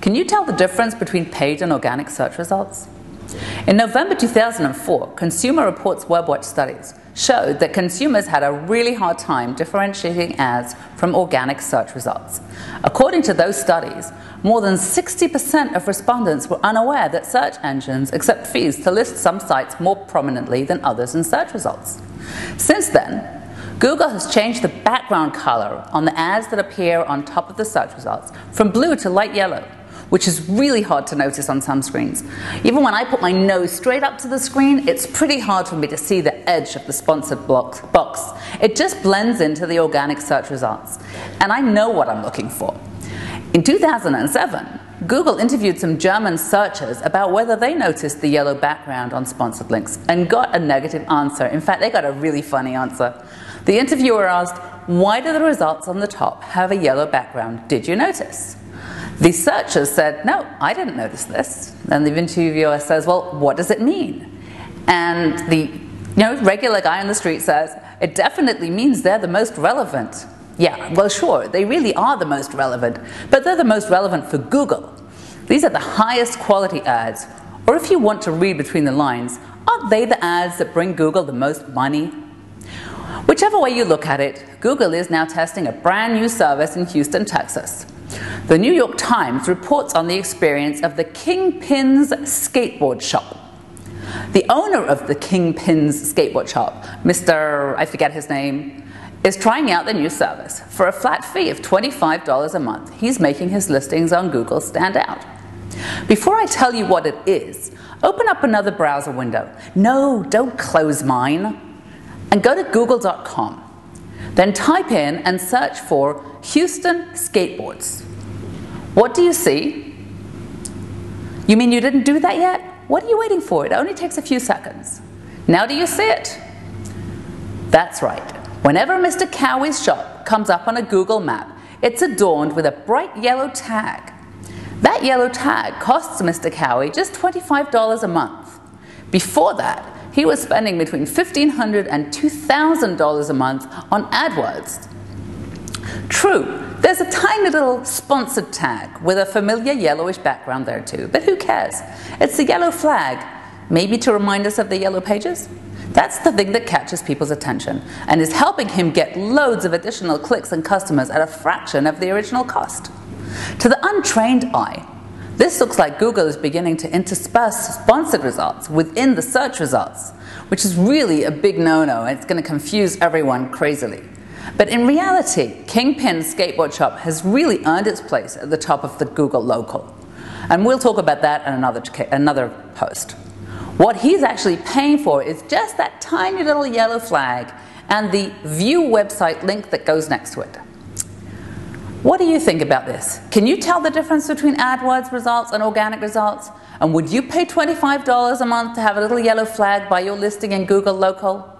Can you tell the difference between paid and organic search results? In November 2004, Consumer Reports WebWatch studies showed that consumers had a really hard time differentiating ads from organic search results. According to those studies, more than 60% of respondents were unaware that search engines accept fees to list some sites more prominently than others in search results. Since then, Google has changed the background color on the ads that appear on top of the search results from blue to light yellow, which is really hard to notice on some screens. Even when I put my nose straight up to the screen, it's pretty hard for me to see the edge of the sponsored box. It just blends into the organic search results, and I know what I'm looking for. In 2007, Google interviewed some German searchers about whether they noticed the yellow background on sponsored links and got a negative answer. In fact, they got a really funny answer. The interviewer asked, "Why do the results on the top have a yellow background? Did you notice?" The searchers said, "No, I didn't notice this." And the interviewer says, "Well, what does it mean?" And the regular guy on the street says, "It definitely means they're the most relevant." Yeah, well, sure, they really are the most relevant, but they're the most relevant for Google. These are the highest quality ads, or if you want to read between the lines, aren't they the ads that bring Google the most money? Whichever way you look at it, Google is now testing a brand new service in Houston, Texas. The New York Times reports on the experience of the Kingpin's skateboard shop. The owner of the Kingpin's skateboard shop, Mr. I forget his name, is trying out the new service. For a flat fee of $25 a month, he's making his listings on Google stand out. Before I tell you what it is, open up another browser window. No, don't close mine. And go to google.com. Then type in and search for Houston skateboards. What do you see? You mean you didn't do that yet? What are you waiting for? It only takes a few seconds. Now do you see it? That's right. Whenever Mr. Cowie's shop comes up on a Google map, it's adorned with a bright yellow tag. That yellow tag costs Mr. Cowie just $25 a month. Before that, he was spending between $1,500 and $2,000 a month on AdWords. True, there's a tiny little sponsored tag with a familiar yellowish background there too, but who cares? It's the yellow flag, maybe to remind us of the yellow pages. That's the thing that catches people's attention and is helping him get loads of additional clicks and customers at a fraction of the original cost. To the untrained eye, this looks like Google is beginning to intersperse sponsored results within the search results, which is really a big no-no, and it's going to confuse everyone crazily. But in reality, Kingpin's skateboard shop has really earned its place at the top of the Google local. And we'll talk about that in another post. What he's actually paying for is just that tiny little yellow flag and the view website link that goes next to it. What do you think about this? Can you tell the difference between AdWords results and organic results? And would you pay $25 a month to have a little yellow flag by your listing in Google Local?